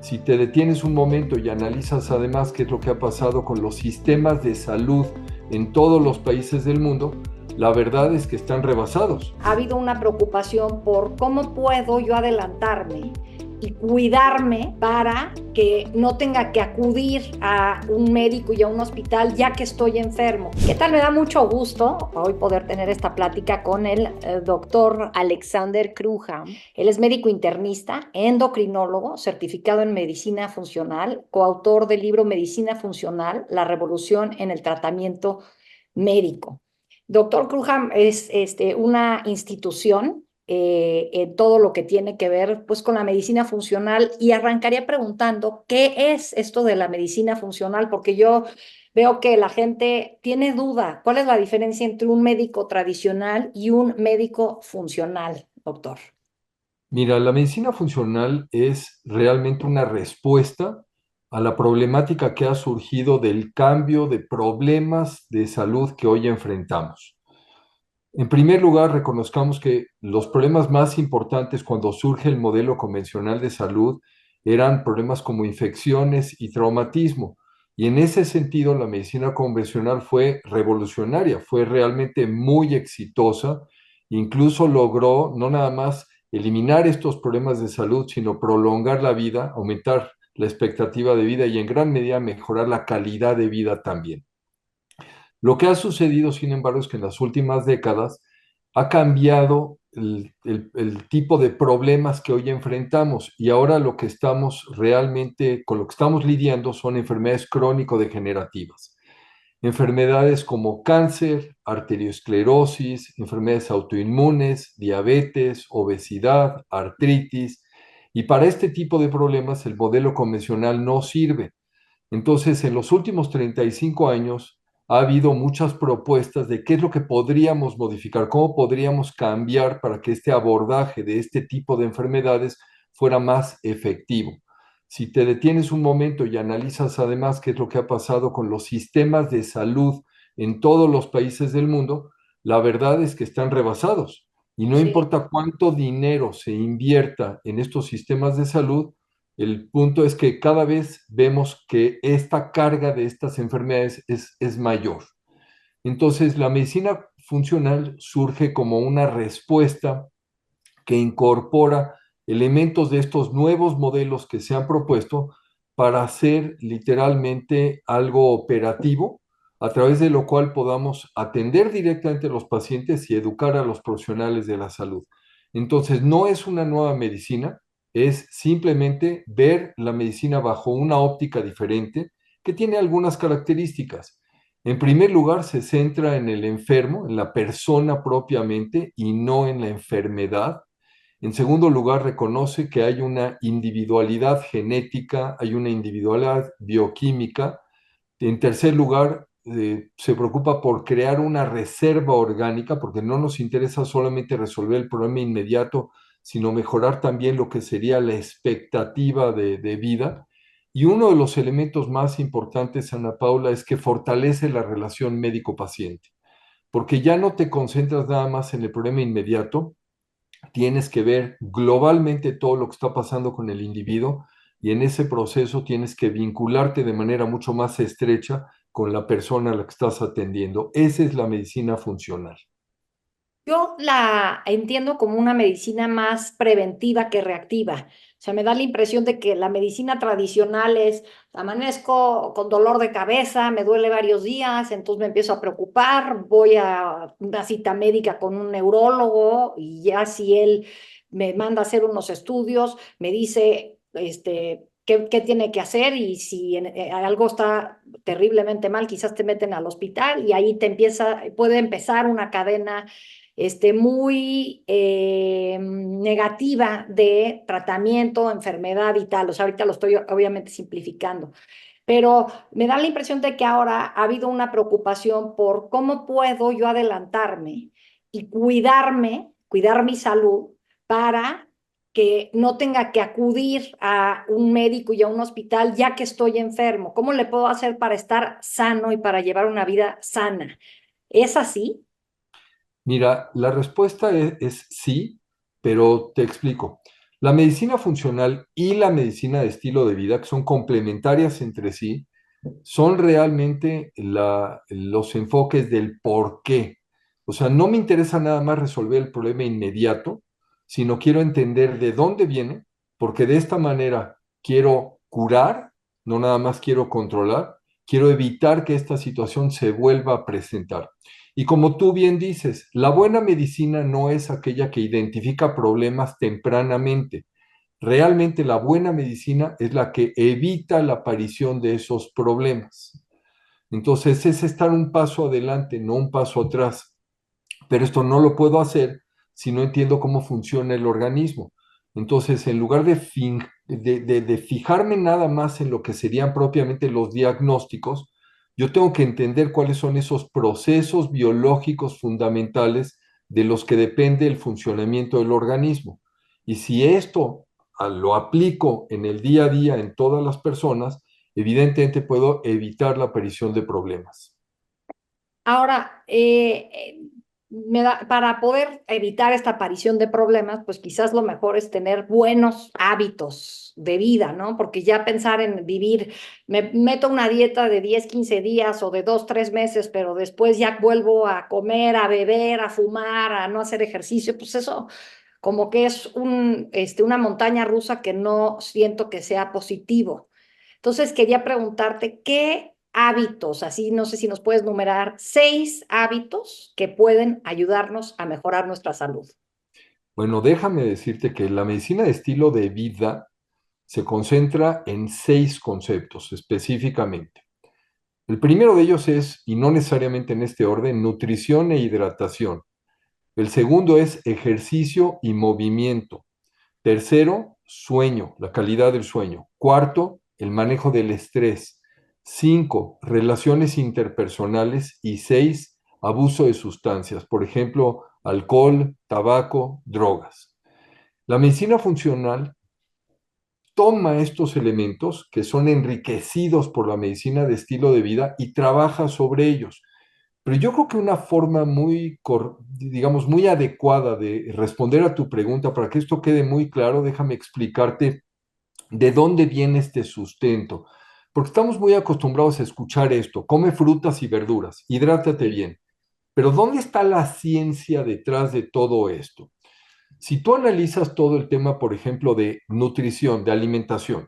Si te detienes un momento y analizas además qué es lo que ha pasado con los sistemas de salud en todos los países del mundo, la verdad es que están rebasados. Ha habido una preocupación por cómo puedo yo adelantarme y cuidarme para que no tenga que acudir a un médico y a un hospital ya que estoy enfermo. ¿Qué tal? Me da mucho gusto hoy poder tener esta plática con el doctor Alexander Cruham. Él es médico internista, endocrinólogo, certificado en medicina funcional, coautor del libro Medicina Funcional, la revolución en el tratamiento médico. Doctor Cruham es una institución en todo lo que tiene que ver pues, con la medicina funcional y arrancaría preguntando, ¿qué es esto de la medicina funcional? Porque yo veo que la gente tiene duda. ¿Cuál es la diferencia entre un médico tradicional y un médico funcional, doctor? Mira, la medicina funcional es realmente una respuesta a la problemática que ha surgido del cambio de problemas de salud que hoy enfrentamos. En primer lugar, reconozcamos que los problemas más importantes cuando surge el modelo convencional de salud eran problemas como infecciones y traumatismo. Y en ese sentido, la medicina convencional fue revolucionaria, fue realmente muy exitosa, incluso logró no nada más eliminar estos problemas de salud, sino prolongar la vida, aumentar la expectativa de vida y en gran medida mejorar la calidad de vida también. Lo que ha sucedido, sin embargo, es que en las últimas décadas ha cambiado el tipo de problemas que hoy enfrentamos y ahora lo que estamos realmente, con lo que estamos lidiando son enfermedades crónico-degenerativas. Enfermedades como cáncer, arteriosclerosis, enfermedades autoinmunes, diabetes, obesidad, artritis. Y para este tipo de problemas el modelo convencional no sirve. Entonces, en los últimos 35 años ha habido muchas propuestas de qué es lo que podríamos modificar, cómo podríamos cambiar para que este abordaje de este tipo de enfermedades fuera más efectivo. Si te detienes un momento y analizas además qué es lo que ha pasado con los sistemas de salud en todos los países del mundo, la verdad es que están rebasados. Y no Sí. importa cuánto dinero se invierta en estos sistemas de salud, el punto es que cada vez vemos que esta carga de estas enfermedades es mayor. Entonces, la medicina funcional surge como una respuesta que incorpora elementos de estos nuevos modelos que se han propuesto para hacer literalmente algo operativo, a través de lo cual podamos atender directamente a los pacientes y educar a los profesionales de la salud. Entonces, no es una nueva medicina, es simplemente ver la medicina bajo una óptica diferente que tiene algunas características. En primer lugar, se centra en el enfermo, en la persona propiamente y no en la enfermedad. En segundo lugar, reconoce que hay una individualidad genética, hay una individualidad bioquímica. En tercer lugar, se preocupa por crear una reserva orgánica, porque no nos interesa solamente resolver el problema inmediato, sino mejorar también lo que sería la expectativa de vida. Y uno de los elementos más importantes, Ana Paula, es que fortalece la relación médico-paciente, porque ya no te concentras nada más en el problema inmediato, tienes que ver globalmente todo lo que está pasando con el individuo y en ese proceso tienes que vincularte de manera mucho más estrecha con la persona a la que estás atendiendo. Esa es la medicina funcional. Yo la entiendo como una medicina más preventiva que reactiva. O sea, me da la impresión de que la medicina tradicional es, amanezco con dolor de cabeza, me duele varios días, entonces me empiezo a preocupar, voy a una cita médica con un neurólogo y ya si él me manda a hacer unos estudios, me dice, qué tiene que hacer y si algo está terriblemente mal, quizás te meten al hospital y ahí puede empezar una cadena muy negativa de tratamiento, enfermedad y tal. O sea, ahorita lo estoy obviamente simplificando, pero me da la impresión de que ahora ha habido una preocupación por cómo puedo yo adelantarme y cuidar mi salud para que no tenga que acudir a un médico y a un hospital ya que estoy enfermo. ¿Cómo le puedo hacer para estar sano y para llevar una vida sana? ¿Es así? Mira, la respuesta es sí, pero te explico. La medicina funcional y la medicina de estilo de vida, que son complementarias entre sí, son realmente los enfoques del por qué. O sea, no me interesa nada más resolver el problema inmediato, sino quiero entender de dónde viene, porque de esta manera quiero curar, no nada más quiero controlar, quiero evitar que esta situación se vuelva a presentar. Y como tú bien dices, la buena medicina no es aquella que identifica problemas tempranamente. Realmente la buena medicina es la que evita la aparición de esos problemas. Entonces es estar un paso adelante, no un paso atrás. Pero esto no lo puedo hacer si no entiendo cómo funciona el organismo. Entonces, en lugar de fijarme nada más en lo que serían propiamente los diagnósticos, yo tengo que entender cuáles son esos procesos biológicos fundamentales de los que depende el funcionamiento del organismo. Y si esto lo aplico en el día a día en todas las personas, evidentemente puedo evitar la aparición de problemas. Ahora, para poder evitar esta aparición de problemas, pues quizás lo mejor es tener buenos hábitos de vida, ¿no? Porque ya pensar en vivir, me meto una dieta de 10, 15 días o de 2, 3 meses, pero después ya vuelvo a comer, a beber, a fumar, a no hacer ejercicio, pues eso como que es una montaña rusa que no siento que sea positivo. Entonces quería preguntarte, ¿qué hábitos, así no sé si nos puedes numerar, 6 hábitos que pueden ayudarnos a mejorar nuestra salud? Bueno, déjame decirte que la medicina de estilo de vida se concentra en 6 conceptos específicamente. El primero de ellos es, y no necesariamente en este orden, nutrición e hidratación. El segundo es ejercicio y movimiento. Tercero, sueño, la calidad del sueño. Cuarto, el manejo del estrés. 5, relaciones interpersonales. Y 6, abuso de sustancias, por ejemplo, alcohol, tabaco, drogas. La medicina funcional toma estos elementos que son enriquecidos por la medicina de estilo de vida y trabaja sobre ellos. Pero yo creo que una forma muy, digamos, muy adecuada de responder a tu pregunta, para que esto quede muy claro, déjame explicarte de dónde viene este sustento. Porque estamos muy acostumbrados a escuchar esto, come frutas y verduras, hidrátate Sí. bien. Pero ¿dónde está la ciencia detrás de todo esto? Si tú analizas todo el tema, por ejemplo, de nutrición, de alimentación,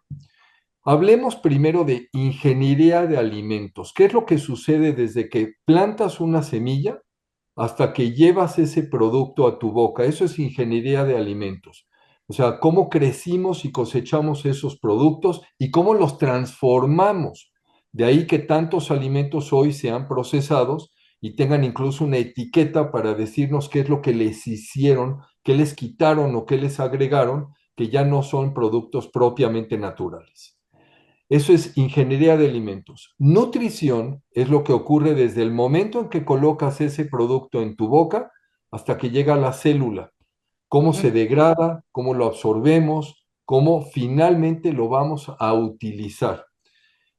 hablemos primero de ingeniería de alimentos. ¿Qué es lo que sucede desde que plantas una semilla hasta que llevas ese producto a tu boca? Eso es ingeniería de alimentos. O sea, cómo crecimos y cosechamos esos productos y cómo los transformamos. De ahí que tantos alimentos hoy sean procesados y tengan incluso una etiqueta para decirnos qué es lo que les hicieron, qué les quitaron o qué les agregaron, que ya no son productos propiamente naturales. Eso es ingeniería de alimentos. Nutrición es lo que ocurre desde el momento en que colocas ese producto en tu boca hasta que llega a la célula. Cómo se Ujú, degrada, cómo lo absorbemos, cómo finalmente lo vamos a utilizar.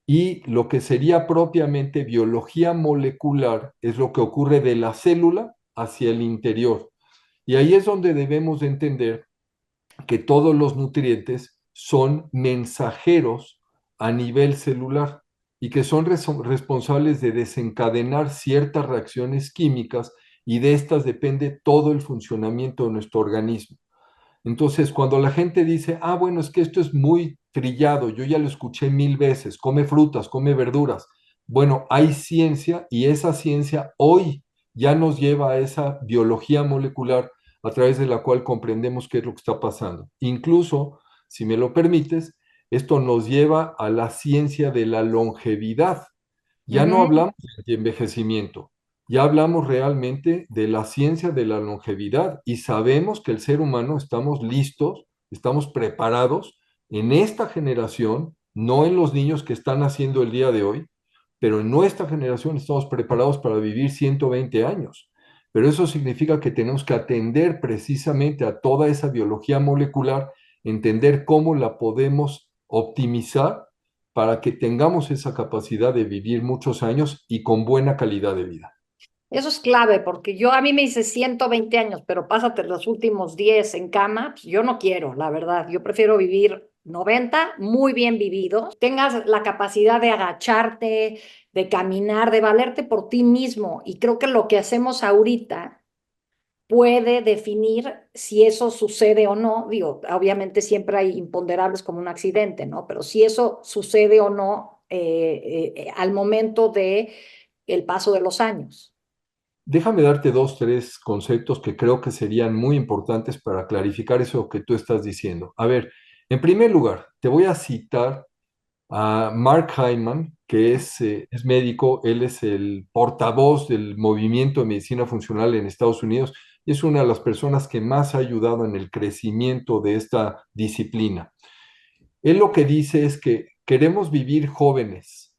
Y lo que sería propiamente biología molecular es lo que ocurre de la célula hacia el interior. Y ahí es donde debemos de entender que todos los nutrientes son mensajeros a nivel celular y que son responsables de desencadenar ciertas reacciones químicas y de estas depende todo el funcionamiento de nuestro organismo. Entonces, cuando la gente dice, ah, bueno, es que esto es muy trillado, yo ya lo escuché 1000 veces, come frutas, come verduras. Bueno, hay ciencia y esa ciencia hoy ya nos lleva a esa biología molecular a través de la cual comprendemos qué es lo que está pasando. Incluso, si me lo permites, esto nos lleva a la ciencia de la longevidad. Ya no ujú. hablamos de envejecimiento, ya hablamos realmente de la ciencia de la longevidad y sabemos que el ser humano estamos listos, estamos preparados en esta generación, no en los niños que están naciendo el día de hoy, pero en nuestra generación estamos preparados para vivir 120 años. Pero eso significa que tenemos que atender precisamente a toda esa biología molecular, entender cómo la podemos optimizar para que tengamos esa capacidad de vivir muchos años y con buena calidad de vida. Eso es clave, porque a mí me dice 120 años, pero pásate los últimos 10 en cama, pues yo no quiero, la verdad. Yo prefiero vivir 90 muy bien vividos, tengas la capacidad de agacharte, de caminar, de valerte por ti mismo. Y creo que lo que hacemos ahorita puede definir si eso sucede o no. Digo, obviamente siempre hay imponderables como un accidente, ¿no? Pero si eso sucede o no al momento de el paso de los años. Déjame darte dos, tres conceptos que creo que serían muy importantes para clarificar eso que tú estás diciendo. A ver, en primer lugar, te voy a citar a Mark Hyman, que es médico, él es el portavoz del movimiento de medicina funcional en Estados Unidos y es una de las personas que más ha ayudado en el crecimiento de esta disciplina. Él lo que dice es que queremos vivir jóvenes,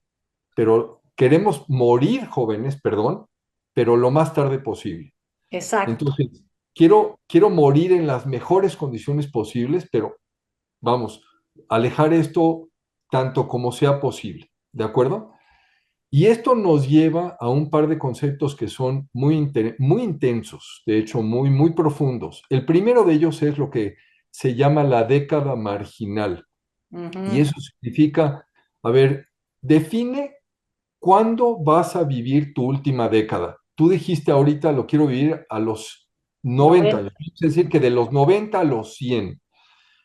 pero queremos morir jóvenes, perdón, pero lo más tarde posible. Exacto. Entonces, quiero morir en las mejores condiciones posibles, pero vamos, alejar esto tanto como sea posible, ¿de acuerdo? Y esto nos lleva a un par de conceptos que son muy intensos, de hecho, muy profundos. El primero de ellos es lo que se llama la década marginal. Y Ujú. eso significa, a ver, define cuándo vas a vivir tu última década. Tú dijiste ahorita, lo quiero vivir a los 90 90. años, es decir, que de los 90 a los 100.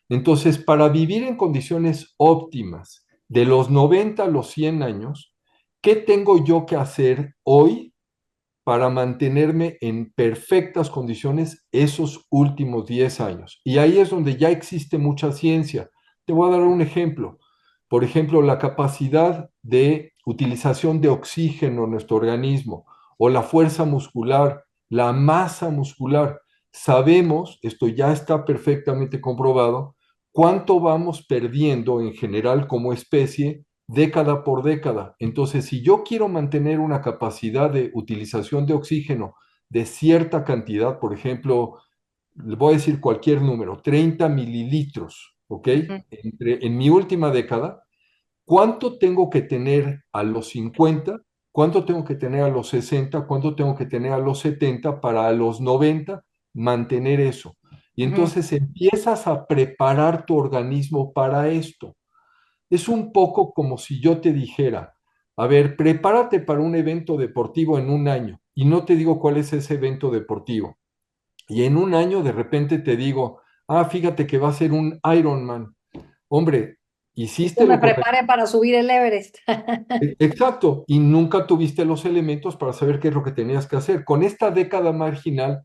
Entonces, para vivir en condiciones óptimas de los 90 a los 100 años, ¿qué tengo yo que hacer hoy para mantenerme en perfectas condiciones esos últimos 10 años? Y ahí es donde ya existe mucha ciencia. Te voy a dar un ejemplo. Por ejemplo, la capacidad de utilización de oxígeno en nuestro organismo o la fuerza muscular, la masa muscular. Sabemos, esto ya está perfectamente comprobado, cuánto vamos perdiendo en general como especie década por década. Entonces, si yo quiero mantener una capacidad de utilización de oxígeno de cierta cantidad, por ejemplo, le voy a decir cualquier número, 30 mililitros, ¿ok? Ujú, En mi última década, ¿cuánto tengo que tener a los 50? ¿Cuánto tengo que tener a los 60? ¿Cuánto tengo que tener a los 70 para a los 90 mantener eso? Y ujú. entonces empiezas a preparar tu organismo para esto. Es un poco como si yo te dijera, a ver, prepárate para un evento deportivo en un año y no te digo cuál es ese evento deportivo. Y en un año de repente te digo, ah, fíjate que va a ser un Ironman. Hombre, Y que hiciste me lo correcto. prepare para subir el Everest. Exacto, y nunca tuviste los elementos para saber qué es lo que tenías que hacer. Con esta década marginal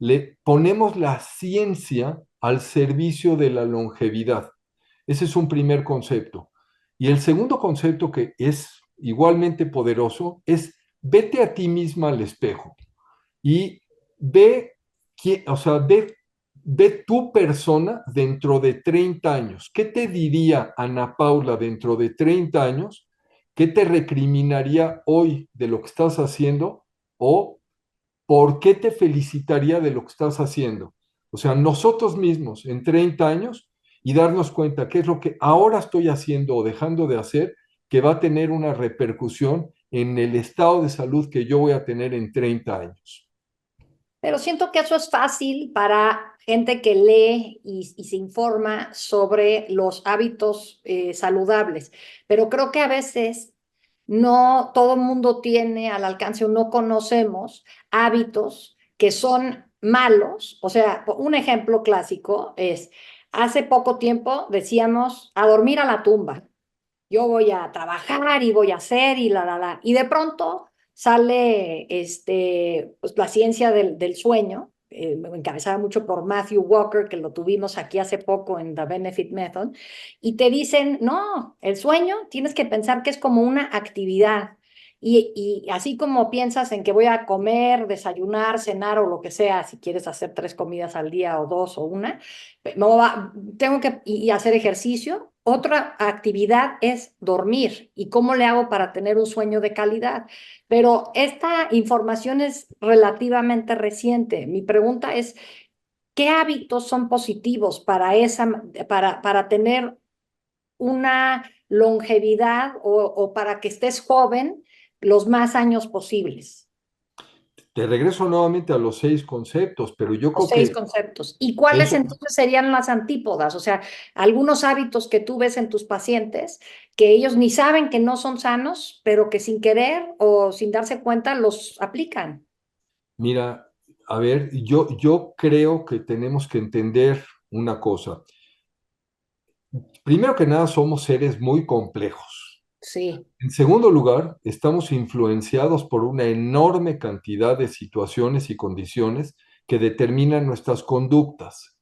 le ponemos la ciencia al servicio de la longevidad. Ese es un primer concepto. Y el segundo concepto que es igualmente poderoso es vete a ti misma al espejo y ve, o sea, ve tu persona dentro de 30 años. ¿Qué te diría Ana Paula dentro de 30 años? ¿Qué te recriminaría hoy de lo que estás haciendo? ¿O por qué te felicitaría de lo que estás haciendo? O sea, nosotros mismos en 30 años y darnos cuenta qué es lo que ahora estoy haciendo o dejando de hacer que va a tener una repercusión en el estado de salud que yo voy a tener en 30 años. Pero siento que eso es fácil para gente que lee y se informa sobre los hábitos saludables. Pero creo que a veces no todo el mundo tiene al alcance o no conocemos hábitos que son malos. O sea, un ejemplo clásico es, hace poco tiempo decíamos a dormir a la tumba. Yo voy a trabajar y voy a hacer y la. Y de pronto sale pues, la ciencia del sueño, encabezada mucho por Matthew Walker, que lo tuvimos aquí hace poco en The Benefit Method, y te dicen, no, el sueño tienes que pensar que es como una actividad. Y así como piensas en que voy a comer, desayunar, cenar o lo que sea, si quieres hacer 3 comidas al día o 2 o 1, tengo que y hacer ejercicio. Otra actividad es dormir y cómo le hago para tener un sueño de calidad. Pero esta información es relativamente reciente. Mi pregunta es, ¿qué hábitos son positivos para tener una longevidad o para que estés joven los más años posibles? te regreso nuevamente a los 6 conceptos, pero yo Los creo seis que conceptos. ¿Y cuáles eso, entonces serían las antípodas? O sea, algunos hábitos que tú ves en tus pacientes que ellos ni saben que no son sanos, pero que sin querer o sin darse cuenta los aplican. mira, a ver, yo creo que tenemos que entender una cosa. Primero que nada, somos seres muy complejos. Sí. En segundo lugar, estamos influenciados por una enorme cantidad de situaciones y condiciones que determinan nuestras conductas.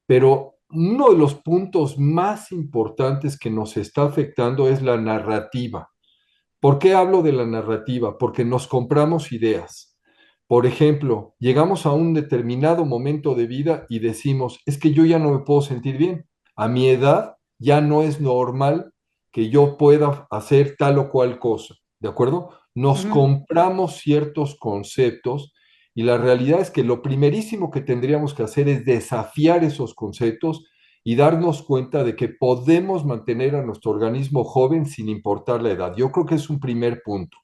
Pero uno de los puntos más importantes que nos está afectando es la narrativa. ¿Por qué hablo de la narrativa? Porque nos compramos ideas. Por ejemplo, llegamos a un determinado momento de vida y decimos, es que yo ya no me puedo sentir bien. A mi edad ya no es normal que yo pueda hacer tal o cual cosa. ¿De acuerdo? Nos Ujú. compramos ciertos conceptos y la realidad es que lo primerísimo que tendríamos que hacer es desafiar esos conceptos y darnos cuenta de que podemos mantener a nuestro organismo joven sin importar la edad. Yo creo que es un primer punto.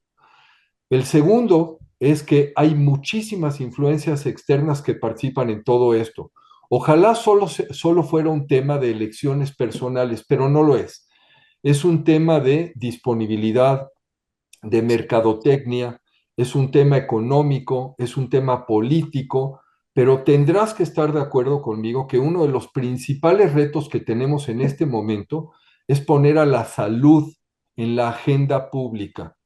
El segundo es que hay muchísimas influencias externas que participan en todo esto. Ojalá solo fuera un tema de elecciones personales, pero no lo es. Es un tema de disponibilidad, de mercadotecnia, es un tema económico, es un tema político, pero tendrás que estar de acuerdo conmigo que uno de los principales retos que tenemos en este momento es poner a la salud en la agenda pública.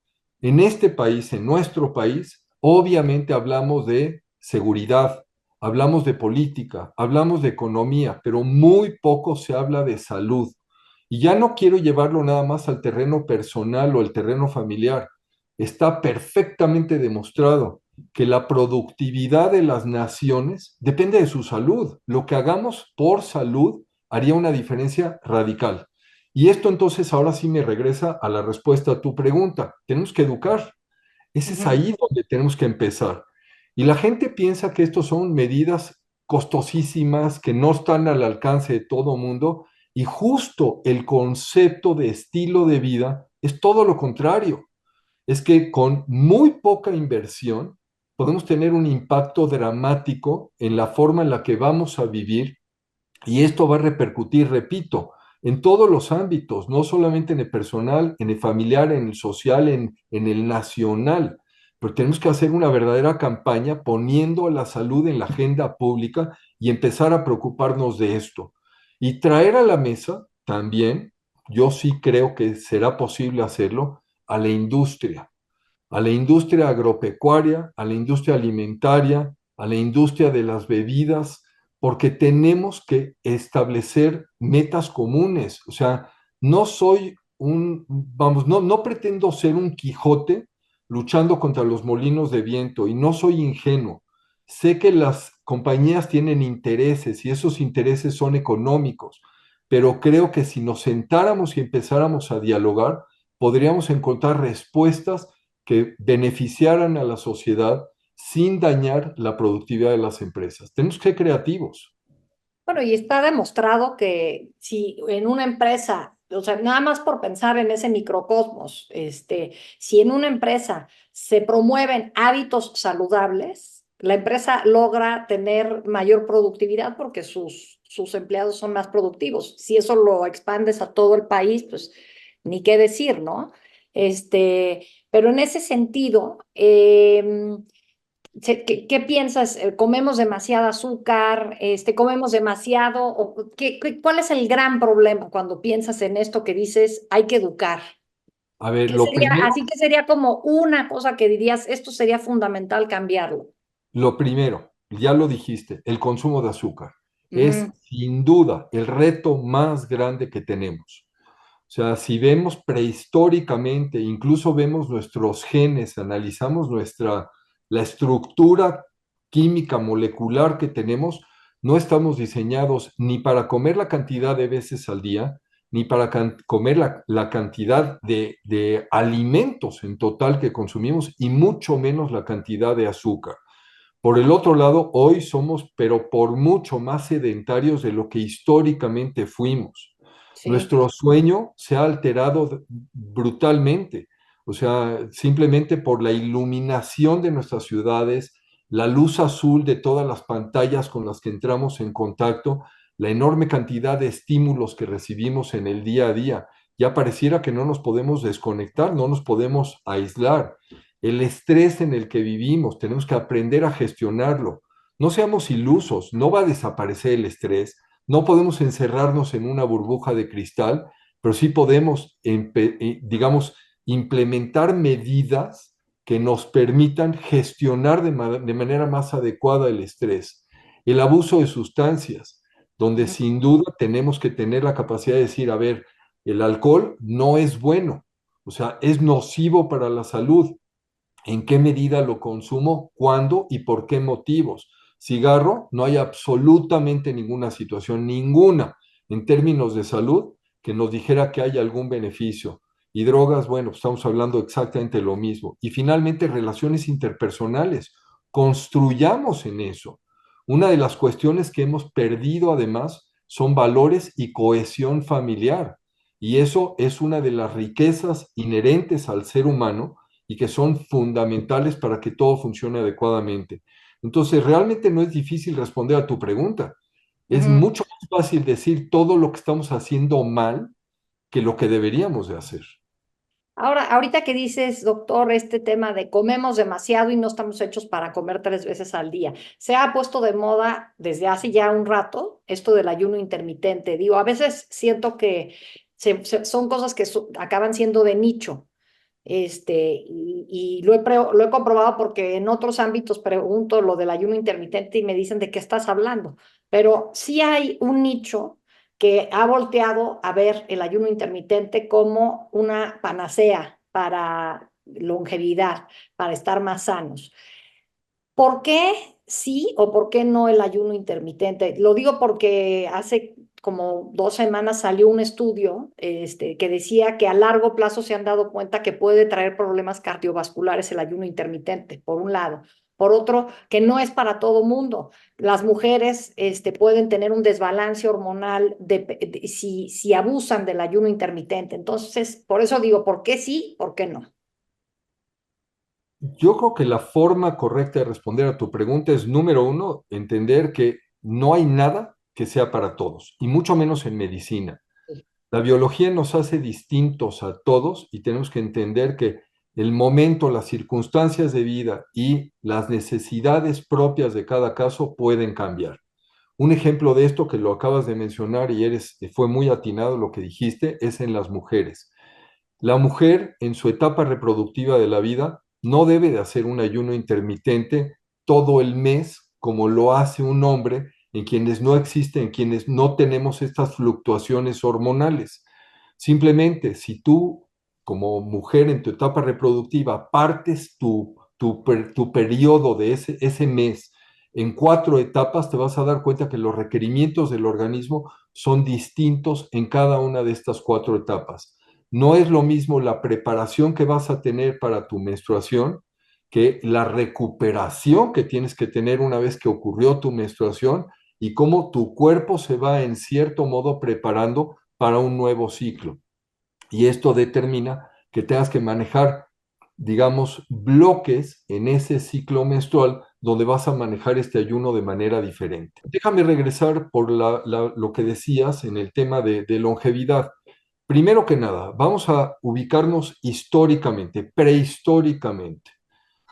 En este país, en nuestro país, obviamente hablamos de seguridad, hablamos de política, hablamos de economía, pero muy poco se habla de salud. Y ya no quiero llevarlo nada más al terreno personal o al terreno familiar. Está perfectamente demostrado que la productividad de las naciones depende de su salud. Lo que hagamos por salud haría una diferencia radical. Y esto entonces ahora sí me regresa a la respuesta a tu pregunta. Tenemos que educar. Ese es Ujú. ahí donde tenemos que empezar. Y la gente piensa que estos son medidas costosísimas, que no están al alcance de todo mundo, y justo el concepto de estilo de vida es todo lo contrario. Es que con muy poca inversión podemos tener un impacto dramático en la forma en la que vamos a vivir y esto va a repercutir, repito, en todos los ámbitos, no solamente en el personal, en el familiar, en el social, en el nacional. Pero tenemos que hacer una verdadera campaña poniendo a la salud en la agenda pública y empezar a preocuparnos de esto. Y traer a la mesa también, yo sí creo que será posible hacerlo, a la industria agropecuaria, a la industria alimentaria, a la industria de las bebidas, porque tenemos que establecer metas comunes. O sea, no soy vamos, no pretendo ser un Quijote luchando contra los molinos de viento y no soy ingenuo. Sé que las compañías tienen intereses y esos intereses son económicos, pero creo que si nos sentáramos y empezáramos a dialogar, podríamos encontrar respuestas que beneficiaran a la sociedad sin dañar la productividad de las empresas. Tenemos que ser creativos. Bueno, y está demostrado que si en una empresa, o sea, nada más por pensar en ese microcosmos, si en una empresa se promueven hábitos saludables, la empresa logra tener mayor productividad porque sus empleados son más productivos. Si eso lo expandes a todo el país, pues ni qué decir, ¿no? Pero en ese sentido, ¿qué piensas? ¿Comemos demasiado azúcar? ¿Comemos demasiado? ¿O cuál es el gran problema cuando piensas en esto que dices hay que educar? A ver, ¿Qué lo sería? primero, Así que sería como una cosa que dirías, esto sería fundamental cambiarlo. lo primero, ya lo dijiste, el consumo de azúcar es Ujú. sin duda el reto más grande que tenemos. O sea, si vemos prehistóricamente, incluso vemos nuestros genes, analizamos la estructura química molecular que tenemos, no estamos diseñados ni para comer la cantidad de veces al día, ni para comer la cantidad de alimentos en total que consumimos, y mucho menos la cantidad de azúcar. Por el otro lado, hoy somos, pero por mucho más sedentarios de lo que históricamente fuimos. Sí. Nuestro sueño se ha alterado brutalmente, o sea, simplemente por la iluminación de nuestras ciudades, la luz azul de todas las pantallas con las que entramos en contacto, la enorme cantidad de estímulos que recibimos en el día a día. Ya pareciera que no nos podemos desconectar, no nos podemos aislar. El estrés en el que vivimos, tenemos que aprender a gestionarlo. No seamos ilusos, no va a desaparecer el estrés, no podemos encerrarnos en una burbuja de cristal, pero sí podemos, digamos, implementar medidas que nos permitan gestionar de manera más adecuada el estrés. El abuso de sustancias, donde Ujú. sin duda tenemos que tener la capacidad de decir, a ver, el alcohol no es bueno, o sea, es nocivo para la salud. ¿En qué medida lo consumo? ¿Cuándo y por qué motivos? Cigarro, no hay absolutamente ninguna situación, ninguna, en términos de salud, que nos dijera que hay algún beneficio. Y drogas, bueno, estamos hablando exactamente lo mismo. Y finalmente, relaciones interpersonales. Construyamos en eso. Una de las cuestiones que hemos perdido, además, son valores y cohesión familiar. Y eso es una de las riquezas inherentes al ser humano y que son fundamentales para que todo funcione adecuadamente. Entonces, realmente no es difícil responder a tu pregunta. Es Ujú. mucho más fácil decir todo lo que estamos haciendo mal que lo que deberíamos de hacer. Ahora, ahorita que dices, doctor, este tema de comemos demasiado y no estamos hechos para comer 3 veces al día, se ha puesto de moda desde hace ya un rato esto del ayuno intermitente. Digo, a veces siento que son cosas que acaban siendo de nicho. Y lo he comprobado porque en otros ámbitos pregunto lo del ayuno intermitente y me dicen de qué estás hablando. Pero sí hay un nicho que ha volteado a ver el ayuno intermitente como una panacea para longevidad, para estar más sanos. ¿Por qué sí o por qué no el ayuno intermitente? Lo digo porque hace como 2 semanas salió un estudio que decía que a largo plazo se han dado cuenta que puede traer problemas cardiovasculares el ayuno intermitente, por un lado. Por otro, que no es para todo mundo. Las mujeres pueden tener un desbalance hormonal si abusan del ayuno intermitente. Entonces, por eso digo, ¿por qué sí, por qué no? Yo creo que la forma correcta de responder a tu pregunta es, número uno, entender que no hay nada que sea para todos, y mucho menos en medicina. La biología nos hace distintos a todos y tenemos que entender que el momento, las circunstancias de vida y las necesidades propias de cada caso pueden cambiar. Un ejemplo de esto que lo acabas de mencionar y fue muy atinado lo que dijiste, es en las mujeres. La mujer en su etapa reproductiva de la vida no debe de hacer un ayuno intermitente todo el mes como lo hace un hombre en quienes no existen, en quienes no tenemos estas fluctuaciones hormonales. Simplemente, si tú como mujer en tu etapa reproductiva partes tu periodo de ese mes en 4 etapas, te vas a dar cuenta que los requerimientos del organismo son distintos en cada una de estas 4 etapas. No es lo mismo la preparación que vas a tener para tu menstruación que la recuperación que tienes que tener una vez que ocurrió tu menstruación y cómo tu cuerpo se va en cierto modo preparando para un nuevo ciclo. Y esto determina que tengas que manejar, digamos, bloques en ese ciclo menstrual donde vas a manejar este ayuno de manera diferente. Déjame regresar por lo que decías en el tema de longevidad. Primero que nada, vamos a ubicarnos históricamente, prehistóricamente.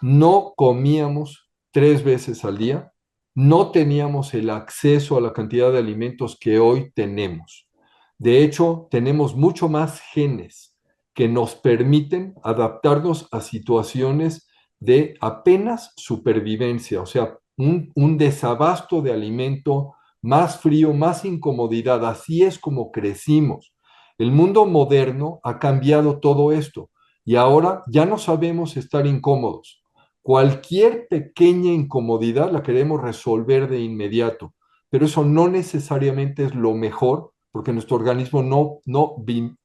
No comíamos 3 veces al día, no teníamos el acceso a la cantidad de alimentos que hoy tenemos. De hecho, tenemos mucho más genes que nos permiten adaptarnos a situaciones de apenas supervivencia, o sea, un desabasto de alimento, más frío, más incomodidad. Así es como crecimos. El mundo moderno ha cambiado todo esto y ahora ya no sabemos estar incómodos. Cualquier pequeña incomodidad la queremos resolver de inmediato, pero eso no necesariamente es lo mejor porque nuestro organismo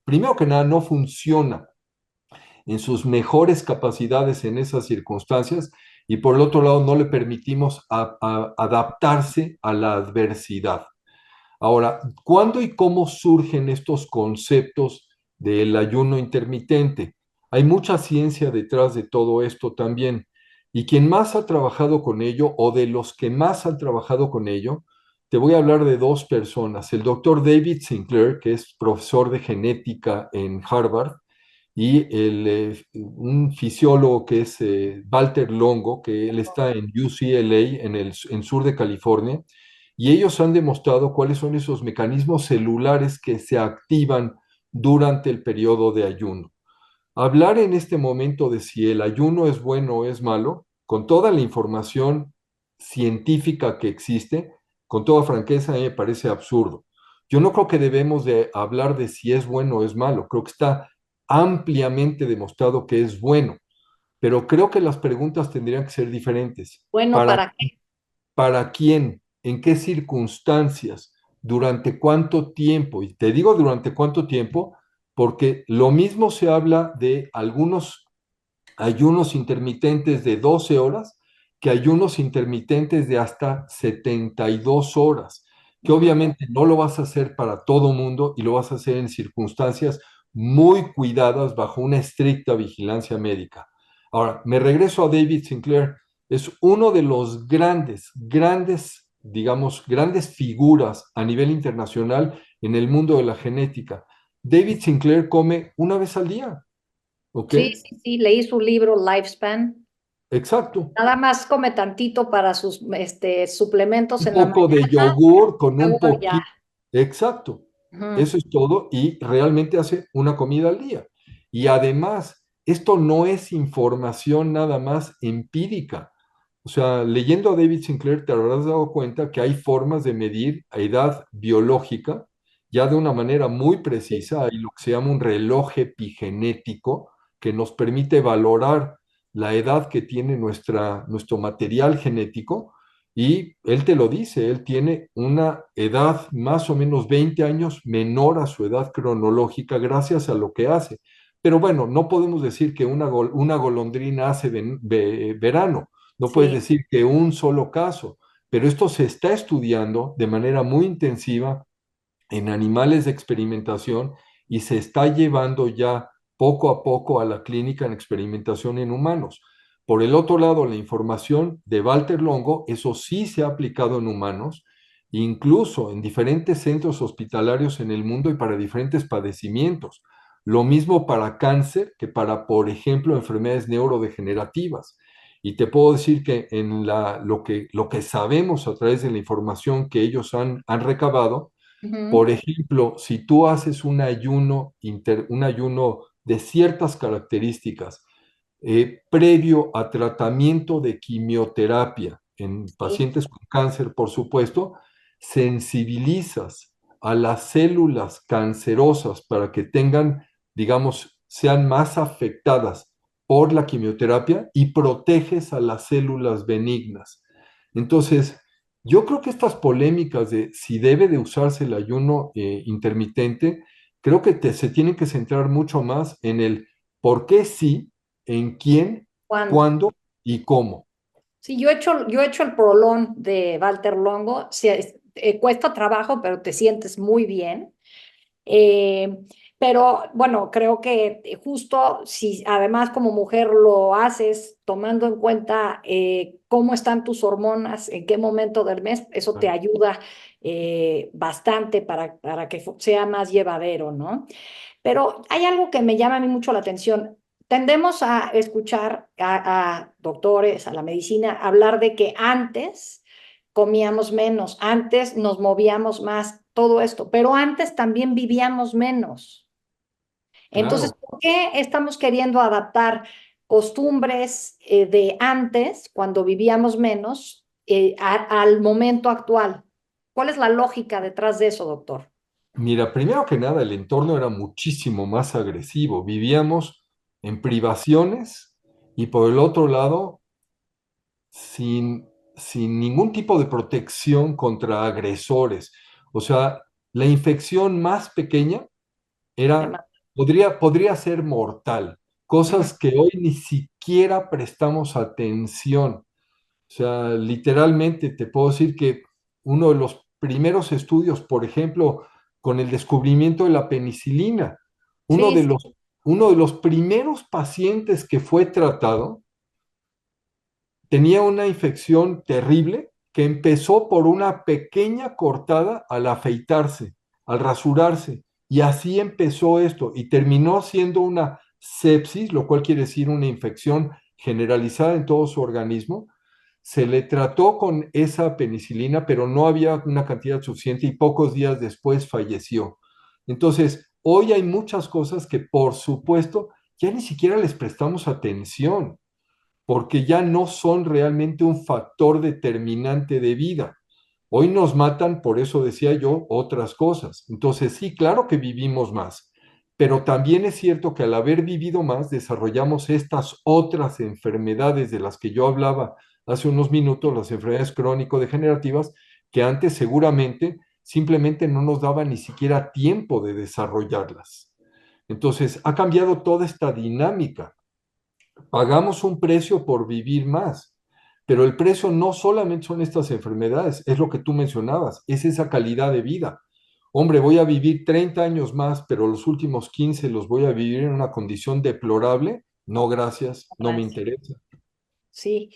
primero que nada, no funciona en sus mejores capacidades en esas circunstancias y por el otro lado no le permitimos adaptarse a la adversidad. Ahora, ¿cuándo y cómo surgen estos conceptos del ayuno intermitente? Hay mucha ciencia detrás de todo esto también. Y quien más ha trabajado con ello, o de los que más han trabajado con ello, te voy a hablar de dos personas. El doctor David Sinclair, que es profesor de genética en Harvard, y un fisiólogo que es Walter Longo, que él está en UCLA, en sur de California, y ellos han demostrado cuáles son esos mecanismos celulares que se activan durante el periodo de ayuno. Hablar en este momento de si el ayuno es bueno o es malo, con toda la información científica que existe, con toda franqueza, a mí me parece absurdo. Yo no creo que debemos de hablar de si es bueno o es malo. Creo que está ampliamente demostrado que es bueno, pero creo que las preguntas tendrían que ser diferentes. Bueno, ¿para qué? ¿Para quién? ¿En qué circunstancias? ¿Durante cuánto tiempo? Y te digo durante cuánto tiempo porque lo mismo se habla de algunos ayunos intermitentes de 12 horas que ayunos intermitentes de hasta 72 horas, que Ujú. obviamente no lo vas a hacer para todo mundo y lo vas a hacer en circunstancias muy cuidadas bajo una estricta vigilancia médica. Ahora, me regreso a David Sinclair, es uno de los digamos, grandes figuras a nivel internacional en el mundo de la genética. David Sinclair come una vez al día, ¿ok? Sí, sí, sí, leí su libro Lifespan. Exacto. Nada más come tantito para sus suplementos Un en la poco de mañana, yogur con un luego ya. poquito. Exacto. Ujú. Eso es todo y realmente hace una comida al día. Y además, esto no es información nada más empírica. O sea, leyendo a David Sinclair te habrás dado cuenta que hay formas de medir a edad biológica ya de una manera muy precisa. Hay lo que se llama un reloj epigenético que nos permite valorar la edad que tiene nuestro material genético y él te lo dice, él tiene una edad más o menos 20 años menor a su edad cronológica gracias a lo que hace. Pero bueno, no podemos decir que una golondrina hace verano, no puedes Sí, decir que un solo caso, pero esto se está estudiando de manera muy intensiva en animales de experimentación y se está llevando ya poco a poco a la clínica en experimentación en humanos. Por el otro lado, la información de Walter Longo, eso sí se ha aplicado en humanos, incluso en diferentes centros hospitalarios en el mundo y para diferentes padecimientos. Lo mismo para cáncer que para, por ejemplo, enfermedades neurodegenerativas. Y te puedo decir que en lo que sabemos a través de la información que ellos han recabado, por ujú, ejemplo, si tú haces un ayuno de ciertas características previo a tratamiento de quimioterapia en sí, pacientes con cáncer, por supuesto, sensibilizas a las células cancerosas para que tengan, digamos, sean más afectadas por la quimioterapia y proteges a las células benignas. Entonces, yo creo que estas polémicas de si debe de usarse el ayuno intermitente, creo que se tienen que centrar mucho más en el por qué sí, en quién, ¿cuándo? cuándo y cómo. Sí, yo he hecho el prolón de Walter Longo. Sí, cuesta trabajo, pero te sientes muy bien. Eh, pero bueno, creo que justo si además como mujer lo haces tomando en cuenta cómo están tus hormonas, en qué momento del mes, eso te ayuda bastante para que sea más llevadero, ¿no? Pero hay algo que me llama a mí mucho la atención. Tendemos a escuchar a doctores, a la medicina, hablar de que antes comíamos menos, antes nos movíamos más, todo esto, pero antes también vivíamos menos. Entonces, Claro. ¿por qué estamos queriendo adaptar costumbres de antes, cuando vivíamos menos, al momento actual? ¿Cuál es la lógica detrás de eso, doctor? Mira, primero que nada, el entorno era muchísimo más agresivo. Vivíamos en privaciones y por el otro lado, sin ningún tipo de protección contra agresores. O sea, la infección más pequeña era, podría ser mortal, Ujú. cosas que hoy ni siquiera prestamos atención. O sea, literalmente te puedo decir que uno de los primeros estudios, por ejemplo, con el descubrimiento de la penicilina, uno Sí, de sí, los, uno de los primeros pacientes que fue tratado tenía una infección terrible que empezó por una pequeña cortada al afeitarse, al rasurarse, y así empezó esto y terminó siendo una sepsis, lo cual quiere decir una infección generalizada en todo su organismo. Se le trató con esa penicilina, pero no había una cantidad suficiente y pocos días después falleció. Entonces, hoy hay muchas cosas que, por supuesto, ya ni siquiera les prestamos atención porque ya no son realmente un factor determinante de vida. Hoy nos matan, por eso decía yo, otras cosas. Entonces, sí, claro que vivimos más, pero también es cierto que al haber vivido más, desarrollamos estas otras enfermedades de las que yo hablaba hace unos minutos, las enfermedades crónico-degenerativas, que antes seguramente simplemente no nos daba ni siquiera tiempo de desarrollarlas. Entonces, ha cambiado toda esta dinámica. Pagamos un precio por vivir más, pero el precio no solamente son estas enfermedades, es lo que tú mencionabas, es esa calidad de vida. Hombre, voy a vivir 30 años más, pero los últimos 15 los voy a vivir en una condición deplorable. No, gracias, no me Gracias. interesa. Sí.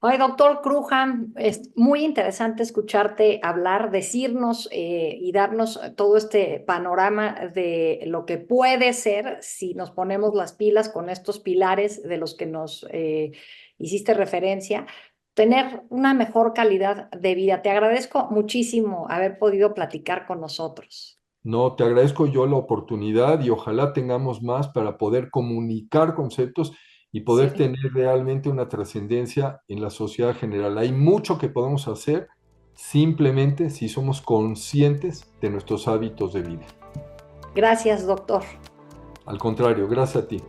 Oye, doctor Crujan, es muy interesante escucharte hablar, decirnos y darnos todo este panorama de lo que puede ser si nos ponemos las pilas con estos pilares de los que nos hiciste referencia, tener una mejor calidad de vida. Te agradezco muchísimo haber podido platicar con nosotros. No, te agradezco yo la oportunidad y ojalá tengamos más para poder comunicar conceptos y poder Sí. tener realmente una trascendencia en la sociedad general. Hay mucho que podemos hacer simplemente si somos conscientes de nuestros hábitos de vida. Gracias, doctor. Al contrario, gracias a ti.